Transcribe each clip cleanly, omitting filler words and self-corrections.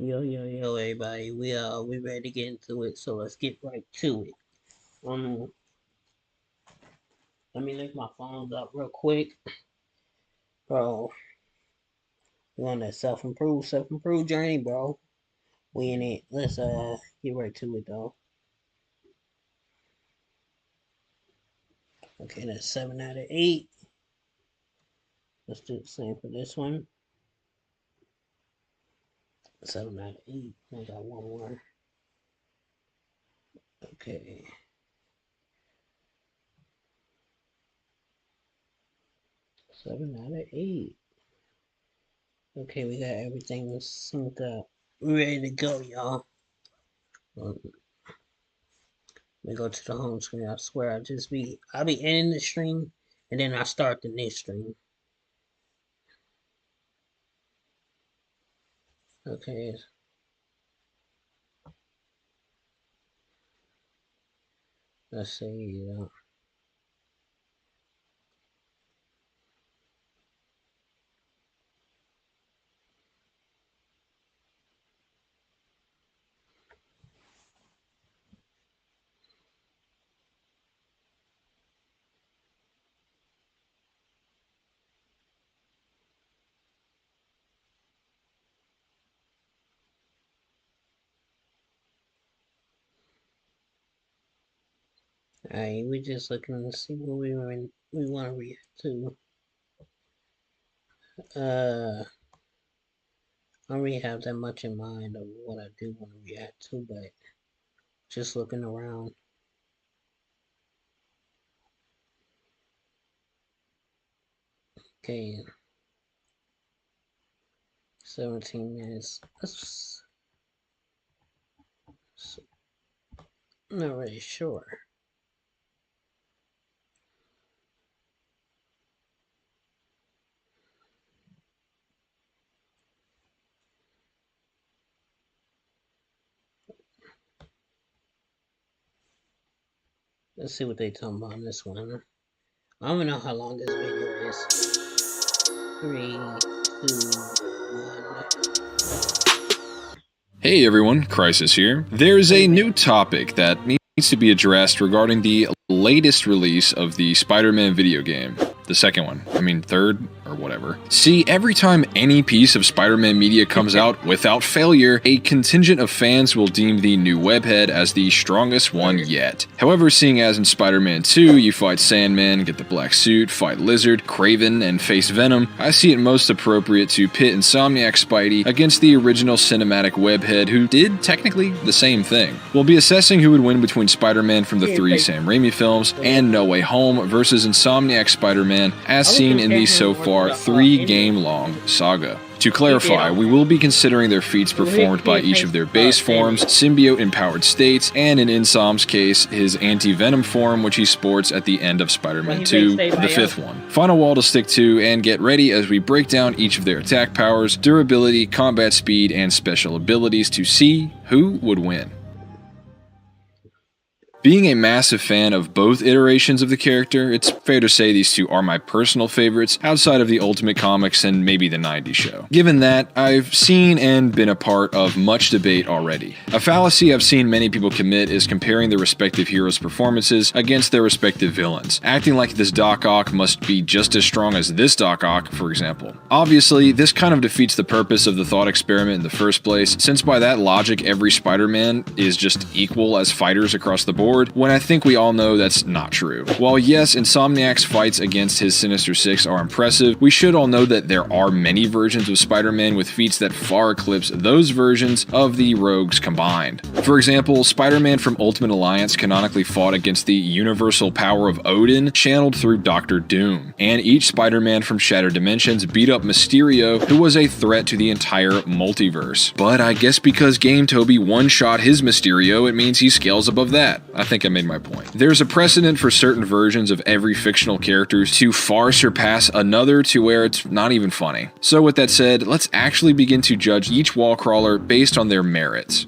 Yo, everybody. We ready to get into it, so let's get right to it. Um, Let me link my phones up real quick, bro. We on that self improve journey, bro. We in it. Let's get right to it though. Okay, that's 7 out of 8. Let's do the same for this one. 7 out of 8. I got one more. Okay. 7 out of 8. Okay, we got everything synced up. We ready to go, y'all. Let me go to the home screen. I swear I'll be ending the stream and then I start the next stream. Okay. Let's see. Alright, we're just looking to see what we want to react to. I don't really have that much in mind of what I do want to react to, but just looking around. Okay. 17 minutes. I'm not really sure. Let's see what they talking about on this one. I don't even know how long this video is. 3, 2, 1. Hey everyone, Crisis here. There's a new topic that needs to be addressed regarding the latest release of the Spider-Man video game. The second one. Third, or whatever. See, every time any piece of Spider-Man media comes out without failure, a contingent of fans will deem the new webhead as the strongest one yet. However, seeing as in Spider-Man 2, you fight Sandman, get the black suit, fight Lizard, Kraven, and face Venom, I see it most appropriate to pit Insomniac Spidey against the original cinematic webhead who did technically the same thing. We'll be assessing who would win between Spider-Man from the 3 Sam Raimi films and No Way Home versus Insomniac Spider-Man as seen in the so far 3-game-long saga. To clarify, we will be considering their feats performed by each of their base forms, symbiote-empowered states, and in Insom's case, his anti-venom form which he sports at the end of Spider-Man 2, the 5th one. Final wall to stick to, and get ready as we break down each of their attack powers, durability, combat speed, and special abilities to see who would win. Being a massive fan of both iterations of the character, it's fair to say these two are my personal favorites outside of the Ultimate Comics and maybe the 90s show. Given that, I've seen and been a part of much debate already. A fallacy I've seen many people commit is comparing their respective heroes' performances against their respective villains, acting like this Doc Ock must be just as strong as this Doc Ock, for example. Obviously, this kind of defeats the purpose of the thought experiment in the first place, since by that logic every Spider-Man is just equal as fighters across the board, when I think we all know that's not true. While yes, Insomniac's fights against his Sinister Six are impressive, we should all know that there are many versions of Spider-Man with feats that far eclipse those versions of the rogues combined. For example, Spider-Man from Ultimate Alliance canonically fought against the universal power of Odin channeled through Doctor Doom, and each Spider-Man from Shattered Dimensions beat up Mysterio, who was a threat to the entire multiverse. But I guess because Game Toby one-shot his Mysterio, it means he scales above that. I think I made my point. There's a precedent for certain versions of every fictional character to far surpass another to where it's not even funny. So with that said, let's actually begin to judge each wall crawler based on their merits.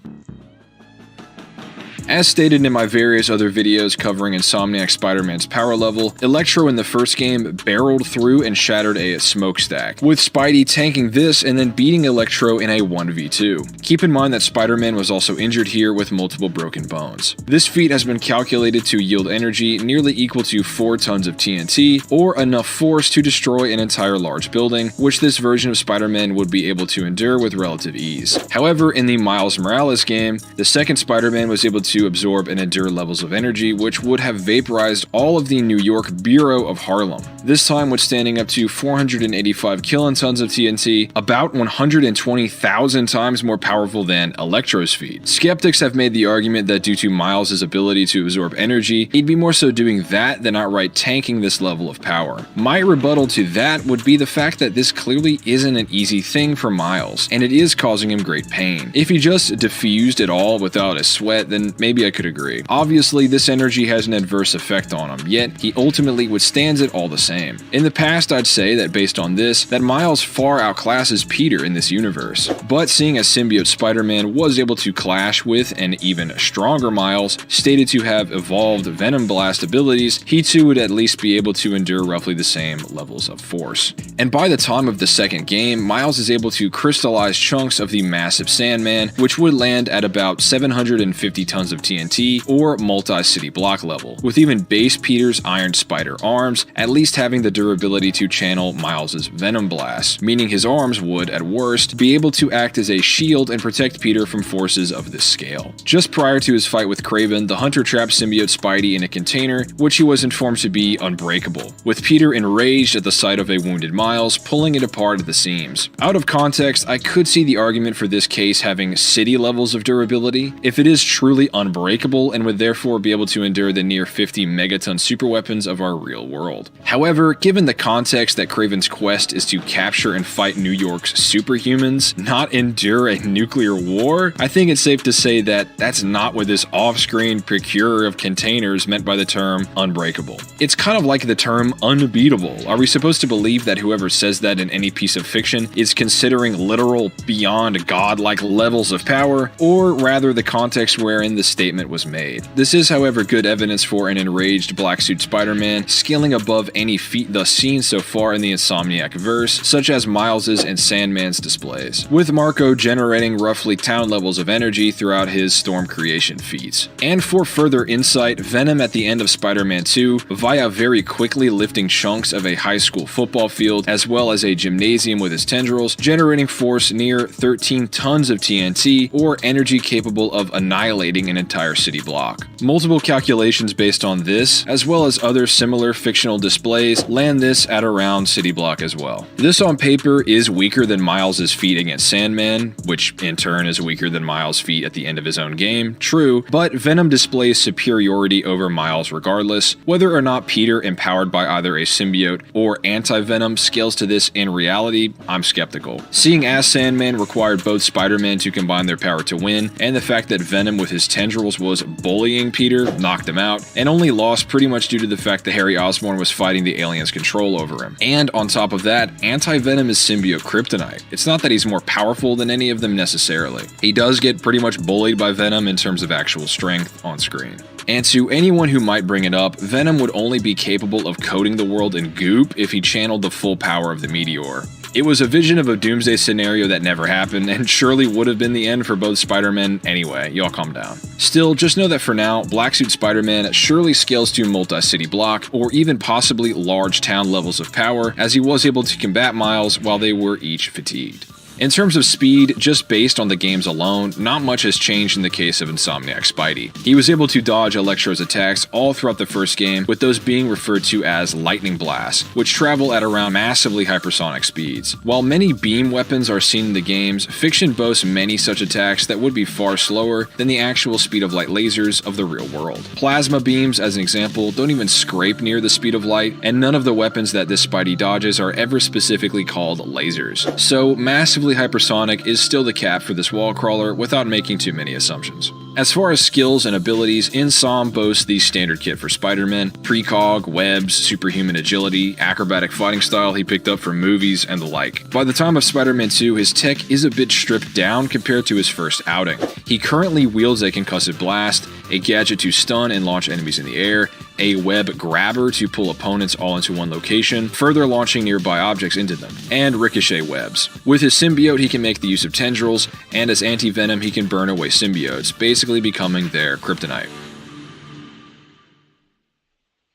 As stated in my various other videos covering Insomniac Spider-Man's power level, Electro in the first game barreled through and shattered a smokestack, with Spidey tanking this and then beating Electro in a 1v2. Keep in mind that Spider-Man was also injured here with multiple broken bones. This feat has been calculated to yield energy nearly equal to 4 tons of TNT, or enough force to destroy an entire large building, which this version of Spider-Man would be able to endure with relative ease. However, in the Miles Morales game, the second Spider-Man was able to absorb and endure levels of energy which would have vaporized all of the New York Bureau of Harlem, this time withstanding up to 485 kilotons of TNT, about 120,000 times more powerful than Electro's feat. Skeptics have made the argument that due to Miles' ability to absorb energy, he'd be more so doing that than outright tanking this level of power. My rebuttal to that would be the fact that this clearly isn't an easy thing for Miles, and it is causing him great pain. If he just diffused it all without a sweat, then maybe I could agree. Obviously, this energy has an adverse effect on him, yet he ultimately withstands it all the same. In the past, I'd say that based on this, that Miles far outclasses Peter in this universe. But seeing as symbiote Spider-Man was able to clash with an even stronger Miles, stated to have evolved Venom Blast abilities, he too would at least be able to endure roughly the same levels of force. And by the time of the second game, Miles is able to crystallize chunks of the massive Sandman, which would land at about 750 tons of TNT, or multi-city block level, with even base Peter's Iron Spider arms at least having the durability to channel Miles' Venom Blast, meaning his arms would, at worst, be able to act as a shield and protect Peter from forces of this scale. Just prior to his fight with Kraven, the Hunter trapped symbiote Spidey in a container, which he was informed to be unbreakable, with Peter enraged at the sight of a wounded Miles, pulling it apart at the seams. Out of context, I could see the argument for this case having city levels of durability. If it is truly unbreakable and would therefore be able to endure the near 50 megaton superweapons of our real world. However, given the context that Kraven's quest is to capture and fight New York's superhumans, not endure a nuclear war, I think it's safe to say that that's not what this off-screen procurer of containers meant by the term unbreakable. It's kind of like the term unbeatable. Are we supposed to believe that whoever says that in any piece of fiction is considering literal, beyond godlike levels of power, or rather the context wherein the statement was made? This is, however, good evidence for an enraged Black Suit Spider-Man scaling above any feat thus seen so far in the Insomniac verse, such as Miles's and Sandman's displays, with Marco generating roughly town levels of energy throughout his storm creation feats. And for further insight, Venom at the end of Spider-Man 2, via very quickly lifting chunks of a high school football field as well as a gymnasium with his tendrils, generating force near 13 tons of TNT, or energy capable of annihilating an entire city block. Multiple calculations based on this, as well as other similar fictional displays, land this at around city block as well. This on paper is weaker than Miles' feat against Sandman, which in turn is weaker than Miles' feat at the end of his own game, true, but Venom displays superiority over Miles regardless. Whether or not Peter, empowered by either a symbiote or anti-Venom, scales to this in reality, I'm skeptical. Seeing as Sandman required both Spider-Man to combine their power to win, and the fact that Venom with his tendrils was bullying Peter, knocked him out, and only lost pretty much due to the fact that Harry Osborn was fighting the alien's control over him. And on top of that, anti-Venom is symbiote kryptonite. It's not that he's more powerful than any of them necessarily. He does get pretty much bullied by Venom in terms of actual strength on screen. And to anyone who might bring it up, Venom would only be capable of coating the world in goop if he channeled the full power of the meteor. It was a vision of a doomsday scenario that never happened, and surely would have been the end for both Spider-Men anyway. Y'all calm down. Still, just know that for now, Black Suit Spider-Man surely scales to multi-city block, or even possibly large town levels of power, as he was able to combat Miles while they were each fatigued. In terms of speed, just based on the games alone, not much has changed in the case of Insomniac Spidey. He was able to dodge Electro's attacks all throughout the first game, with those being referred to as lightning blasts, which travel at around massively hypersonic speeds. While many beam weapons are seen in the games, fiction boasts many such attacks that would be far slower than the actual speed of light lasers of the real world. Plasma beams, as an example, don't even scrape near the speed of light, and none of the weapons that this Spidey dodges are ever specifically called lasers. So massively hypersonic is still the cap for this wall crawler without making too many assumptions. As far as skills and abilities, InSom boasts the standard kit for Spider-Man: precog, webs, superhuman agility, acrobatic fighting style he picked up from movies, and the like. By the time of Spider-Man 2, his tech is a bit stripped down compared to his first outing. He currently wields a concussive blast, a gadget to stun and launch enemies in the air, a web grabber to pull opponents all into one location, further launching nearby objects into them, and ricochet webs. With his symbiote, he can make the use of tendrils, and as anti-venom, he can burn away symbiotes, basically becoming their kryptonite.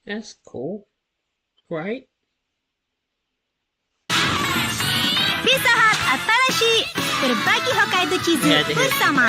That's cool. Right? ピザハ新しいberbagi Hokkaido cheese Yeah, they had- bersama.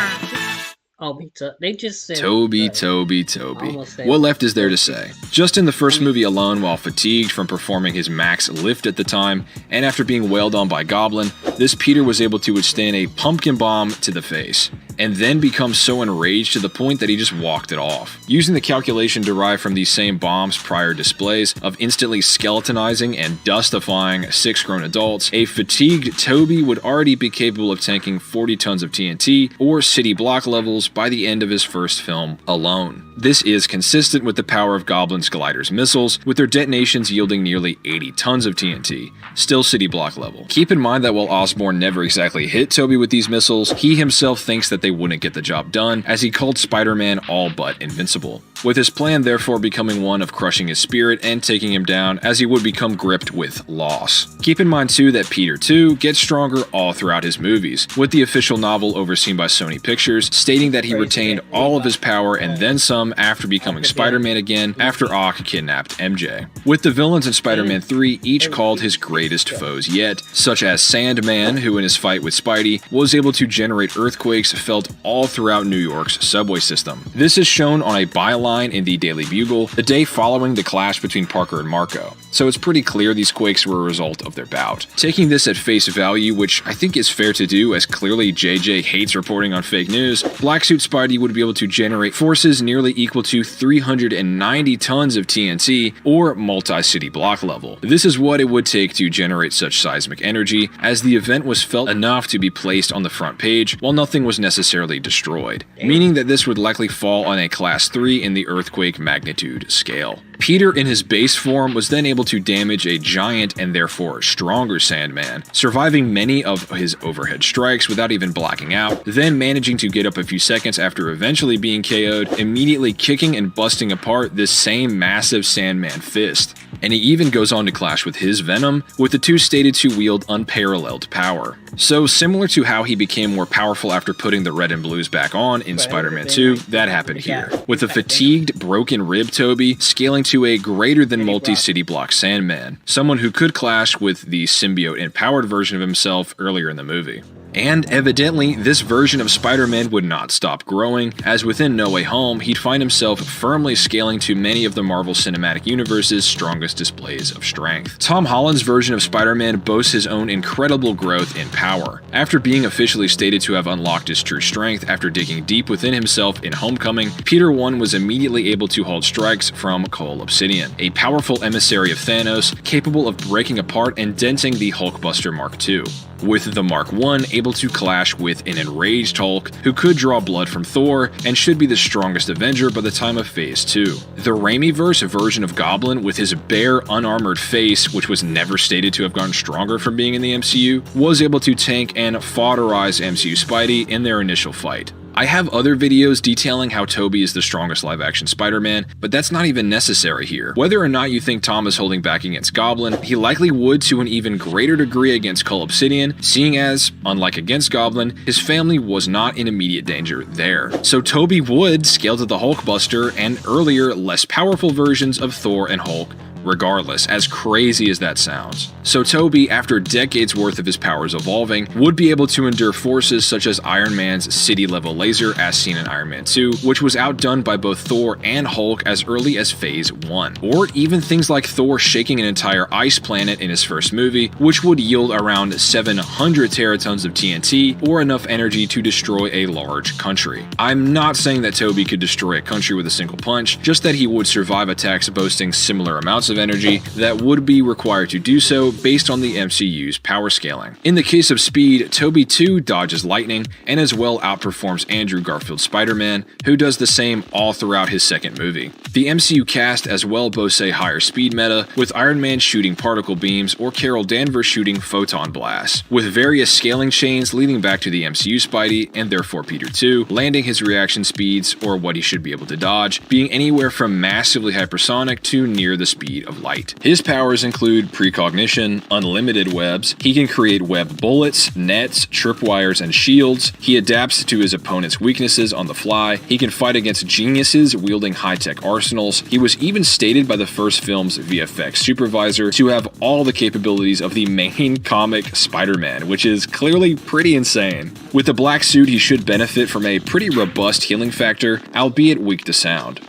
Oh, pizza. They just said Toby. Almost said- What left is there to say? Just in the first movie alone, while fatigued from performing his max lift at the time, and after being wailed on by Goblin, this Peter was able to withstand a pumpkin bomb to the face, and then become so enraged to the point that he just walked it off. Using the calculation derived from these same bomb's prior displays of instantly skeletonizing and dustifying 6 grown adults, a fatigued Toby would already be capable of tanking 40 tons of TNT or city block levels by the end of his first film alone. This is consistent with the power of Goblin's Glider's missiles, with their detonations yielding nearly 80 tons of TNT, still city block level. Keep in mind that while Osborn never exactly hit Toby with these missiles, he himself thinks that they wouldn't get the job done, as he called Spider-Man all but invincible, with his plan therefore becoming one of crushing his spirit and taking him down, as he would become gripped with loss. Keep in mind too that Peter 2 gets stronger all throughout his movies, with the official novel overseen by Sony Pictures stating that he retained all of his power and then some after becoming Spider-Man again after Ock kidnapped MJ. With the villains in Spider-Man 3 each called his greatest foes yet, such as Sandman, who in his fight with Spidey was able to generate earthquakes felt all throughout New York's subway system. This is shown on a byline in the Daily Bugle the day following the clash between Parker and Marco, so it's pretty clear these quakes were a result of their bout. Taking this at face value, which I think is fair to do as clearly JJ hates reporting on fake news, Black Suit Spidey would be able to generate forces nearly equal to 390 tons of TNT or multi-city block level. This is what it would take to generate such seismic energy, as the event was felt enough to be placed on the front page while nothing was necessarily destroyed, meaning that this would likely fall on a class 3 in the earthquake magnitude scale. Peter in his base form was then able to damage a giant and therefore stronger Sandman, surviving many of his overhead strikes without even blacking out, then managing to get up a few seconds after eventually being KO'd, immediately kicking and busting apart this same massive Sandman fist. And he even goes on to clash with his Venom, with the two stated to wield unparalleled power. So similar to how he became more powerful after putting the red and blues back on in Spider-Man 2, that happened here, with a fatigued, broken rib Toby scaling to a greater than multi-city block Sandman, someone who could clash with the symbiote-empowered version of himself earlier in the movie. And evidently, this version of Spider-Man would not stop growing, as within No Way Home, he'd find himself firmly scaling to many of the Marvel Cinematic Universe's strongest displays of strength. Tom Holland's version of Spider-Man boasts his own incredible growth in power. After being officially stated to have unlocked his true strength after digging deep within himself in Homecoming, Peter 1 was immediately able to hold strikes from Cole Obsidian, a powerful emissary of Thanos capable of breaking apart and denting the Hulkbuster Mark II. With the Mark I able to clash with an enraged Hulk who could draw blood from Thor and should be the strongest Avenger by the time of Phase 2. The Raimiverse version of Goblin with his bare, unarmored face, which was never stated to have gotten stronger from being in the MCU, was able to tank and foderize MCU Spidey in their initial fight. I have other videos detailing how Toby is the strongest live-action Spider-Man, but that's not even necessary here. Whether or not you think Tom is holding back against Goblin, he likely would to an even greater degree against Cull Obsidian, seeing as, unlike against Goblin, his family was not in immediate danger there. So Toby would scale to the Hulkbuster and earlier, less powerful versions of Thor and Hulk, regardless, as crazy as that sounds. So Toby, after decades worth of his powers evolving, would be able to endure forces such as Iron Man's city-level laser as seen in Iron Man 2, which was outdone by both Thor and Hulk as early as Phase 1. Or even things like Thor shaking an entire ice planet in his first movie, which would yield around 700 teratons of TNT, or enough energy to destroy a large country. I'm not saying that Toby could destroy a country with a single punch, just that he would survive attacks boasting similar amounts of energy that would be required to do so based on the MCU's power scaling. In the case of speed, Tobey too dodges lightning and as well outperforms Andrew Garfield's Spider-Man, who does the same all throughout his second movie. The MCU cast as well boasts a higher speed meta, with Iron Man shooting particle beams or Carol Danvers shooting photon blasts, with various scaling chains leading back to the MCU Spidey, and therefore Peter too, landing his reaction speeds, or what he should be able to dodge, being anywhere from massively hypersonic to near the speed of light. His powers include precognition, unlimited webs, he can create web bullets, nets, tripwires, and shields, he adapts to his opponent's weaknesses on the fly, he can fight against geniuses wielding high-tech arsenals, he was even stated by the first film's VFX supervisor to have all the capabilities of the main comic Spider-Man, which is clearly pretty insane. With the black suit, he should benefit from a pretty robust healing factor, albeit weak to sound.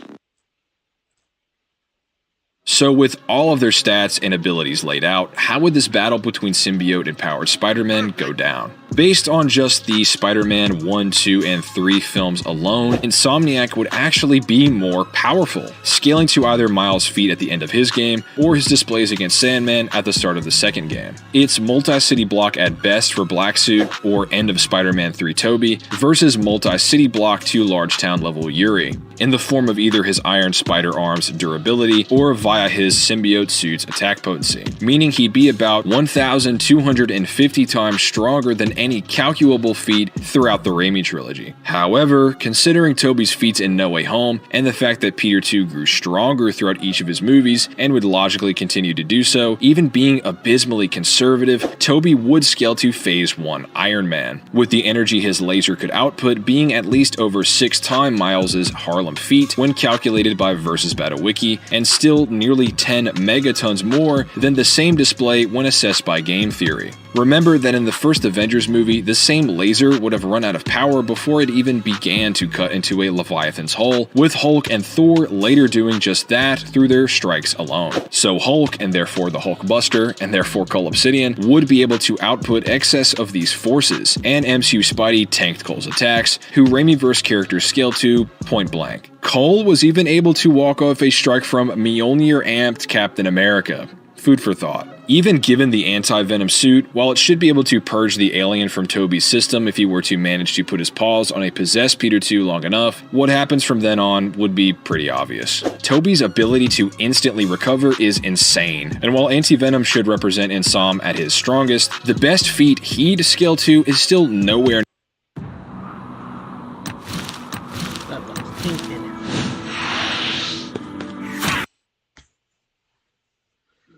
So with all of their stats and abilities laid out, how would this battle between symbiote and powered Spider-Man go down? Based on just the Spider-Man 1, 2, and 3 films alone, Insomniac would actually be more powerful, scaling to either Miles' feat at the end of his game, or his displays against Sandman at the start of the second game. It's multi-city block at best for Black Suit, or end of Spider-Man 3 Tobey, versus multi-city block to large town level Yuri, in the form of either his Iron Spider arm's durability, or via his symbiote suit's attack potency, meaning he'd be about 1,250 times stronger than any calculable feat throughout the Raimi trilogy. However, considering Tobey's feats in No Way Home, and the fact that Peter 2 grew stronger throughout each of his movies, and would logically continue to do so, even being abysmally conservative, Tobey would scale to Phase 1 Iron Man, with the energy his laser could output being at least over 6 times Miles' Harlem feat when calculated by Versus Battle Wiki, and still nearly 10 megatons more than the same display when assessed by Game Theory. Remember that in the first Avengers movie, the same laser would have run out of power before it even began to cut into a Leviathan's hull, with Hulk and Thor later doing just that through their strikes alone. So Hulk, and therefore the Hulkbuster, and therefore Cull Obsidian, would be able to output excess of these forces, and MCU Spidey tanked Cull's attacks, who Raimiverse characters scaled to point blank. Cull was even able to walk off a strike from Mjolnir-amped Captain America. Food for thought. Even given the anti-venom suit, while it should be able to purge the alien from Tobey's system if he were to manage to put his paws on a possessed Peter 2 long enough, what happens from then on would be pretty obvious. Tobey's ability to instantly recover is insane, and while anti-venom should represent Insom at his strongest, the best feat he'd scale to is still nowhere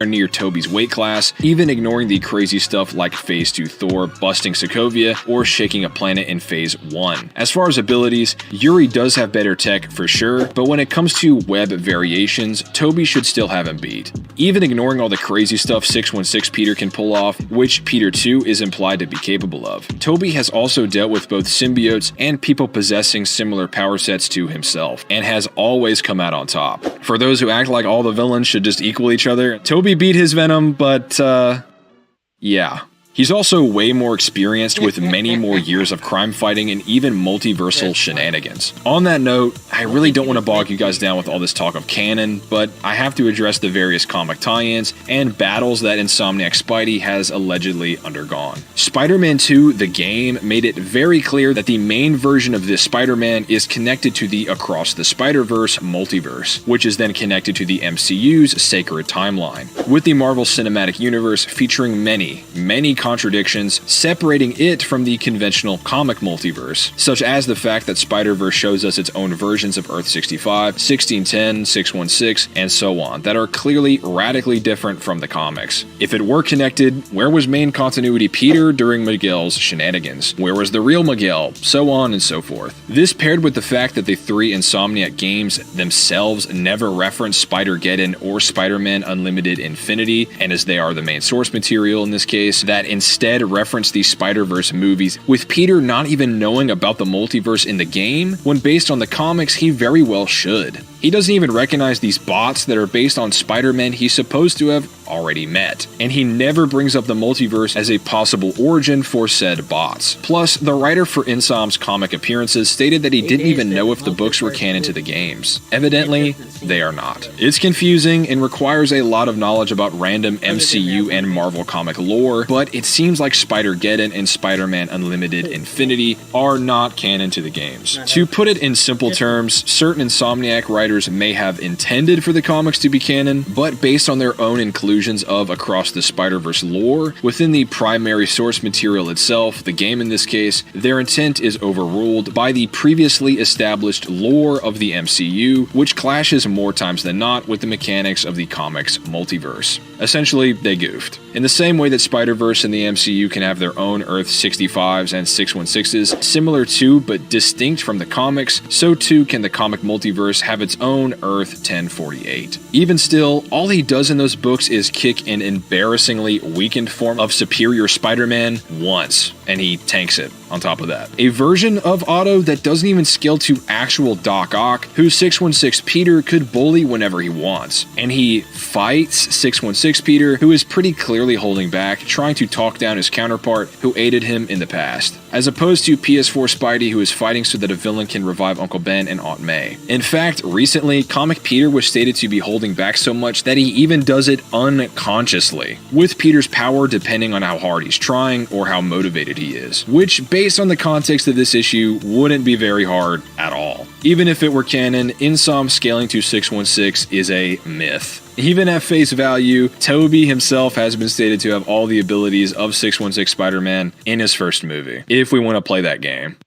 near Tobey's weight class, even ignoring the crazy stuff like Phase 2 Thor busting Sokovia or shaking a planet in Phase 1. As far as abilities, Yuri does have better tech for sure, but when it comes to web variations, Tobey should still have him beat. Even ignoring all the crazy stuff 616 Peter can pull off, which Peter 2 is implied to be capable of, Tobey has also dealt with both symbiotes and people possessing similar power sets to himself, and has always come out on top. For those who act like all the villains should just equal each other, Tobey beat his Venom, but yeah. He's also way more experienced with many more years of crime fighting and even multiversal shenanigans. On that note, I really don't want to bog you guys down with all this talk of canon, but I have to address the various comic tie-ins and battles that Insomniac Spidey has allegedly undergone. Spider-Man 2, the game, made it very clear that the main version of this Spider-Man is connected to the Across the Spider-Verse multiverse, which is then connected to the MCU's Sacred Timeline, with the Marvel Cinematic Universe featuring many contradictions, separating it from the conventional comic multiverse, such as the fact that Spider-Verse shows us its own versions of Earth 65, 1610, 616, and so on, that are clearly radically different from the comics. If it were connected, where was main continuity Peter during Miguel's shenanigans? Where was the real Miguel? So on and so forth. This paired with the fact that the 3 Insomniac games themselves never reference Spider-Geddon or Spider-Man Unlimited Infinity, and as they are the main source material in this case, that instead reference the Spider-Verse movies, with Peter not even knowing about the multiverse in the game, when based on the comics he very well should. He doesn't even recognize these bots that are based on Spider-Man he's supposed to have already met, and he never brings up the multiverse as a possible origin for said bots. Plus, the writer for Insom's comic appearances stated that he didn't even know if the books were canon to the games. Evidently, they are not. It's confusing and requires a lot of knowledge about random MCU and Marvel comic lore, but it seems like Spider-Geddon and Spider-Man Unlimited Infinity are not canon to the games. To put it in simple terms, certain Insomniac writers may have intended for the comics to be canon, but based on their own inclusions of Across the Spider-Verse lore within the primary source material itself, the game in this case, their intent is overruled by the previously established lore of the MCU, which clashes more times than not with the mechanics of the comics multiverse. Essentially, they goofed. In the same way that Spider-Verse and the MCU can have their own Earth 65s and 616s, similar to but distinct from the comics, so too can the comic multiverse have its own Earth 1048. Even still, all he does in those books is kick an embarrassingly weakened form of Superior Spider-Man once, and he tanks it on top of that. A version of Otto that doesn't even scale to actual Doc Ock, who 616 Peter could bully whenever he wants, and he fights 616 Peter, who is pretty clearly holding back, trying to talk down his counterpart who aided him in the past, as opposed to PS4 Spidey, who is fighting so that a villain can revive Uncle Ben and Aunt May. In fact, recently, Comic Peter was stated to be holding back so much that he even does it unconsciously, with Peter's power depending on how hard he's trying or how motivated he is, which, based on the context of this issue, wouldn't be very hard at all. Even if it were canon, Insom scaling to 616 is a myth. Even at face value, Tobey himself has been stated to have all the abilities of 616 Spider-Man in his first movie, if we want to play that game.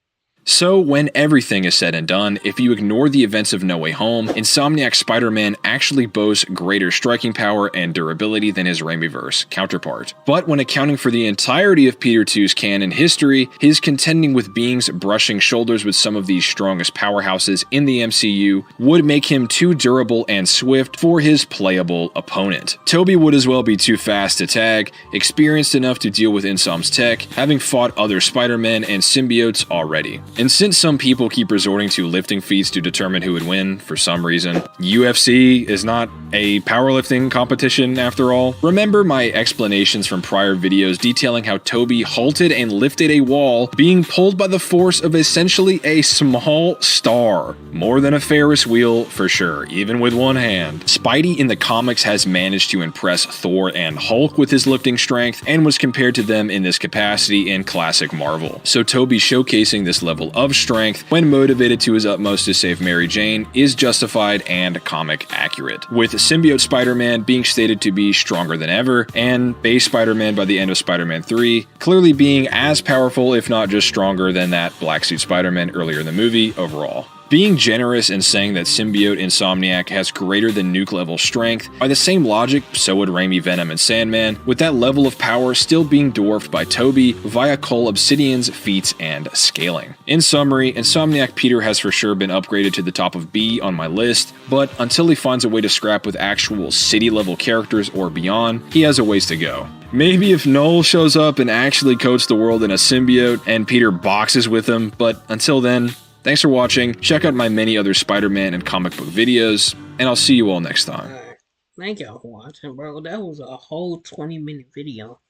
So, when everything is said and done, if you ignore the events of No Way Home, Insomniac Spider-Man actually boasts greater striking power and durability than his Raimiverse counterpart. But when accounting for the entirety of Peter 2's canon history, his contending with beings brushing shoulders with some of the strongest powerhouses in the MCU would make him too durable and swift for his playable opponent. Tobey would as well be too fast to tag, experienced enough to deal with Insom's tech, having fought other Spider-Men and symbiotes already. And since some people keep resorting to lifting feats to determine who would win for some reason, UFC is not a powerlifting competition after all. Remember my explanations from prior videos detailing how Tobey halted and lifted a wall, being pulled by the force of essentially a small star. More than a Ferris wheel for sure, even with one hand. Spidey in the comics has managed to impress Thor and Hulk with his lifting strength, and was compared to them in this capacity in classic Marvel. So Tobey showcasing this level of strength when motivated to his utmost to save Mary Jane is justified and comic accurate, with symbiote Spider-Man being stated to be stronger than ever, and base Spider-Man by the end of Spider-Man 3 clearly being as powerful if not just stronger than that Black Suit Spider-Man earlier in the movie overall. Being generous and saying that symbiote Insomniac has greater than nuke level strength, by the same logic, so would Raimi Venom and Sandman, with that level of power still being dwarfed by Tobey via Cole Obsidian's feats and scaling. In summary, Insomniac Peter has for sure been upgraded to the top of B on my list, but until he finds a way to scrap with actual city level characters or beyond, he has a ways to go. Maybe if Noel shows up and actually coats the world in a symbiote and Peter boxes with him, but until then, thanks for watching, check out my many other Spider-Man and comic book videos, and I'll see you all next time. Alright, thank y'all for watching, bro. That was a whole 20-minute video.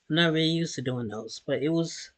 I'm not really used to doing those, but it was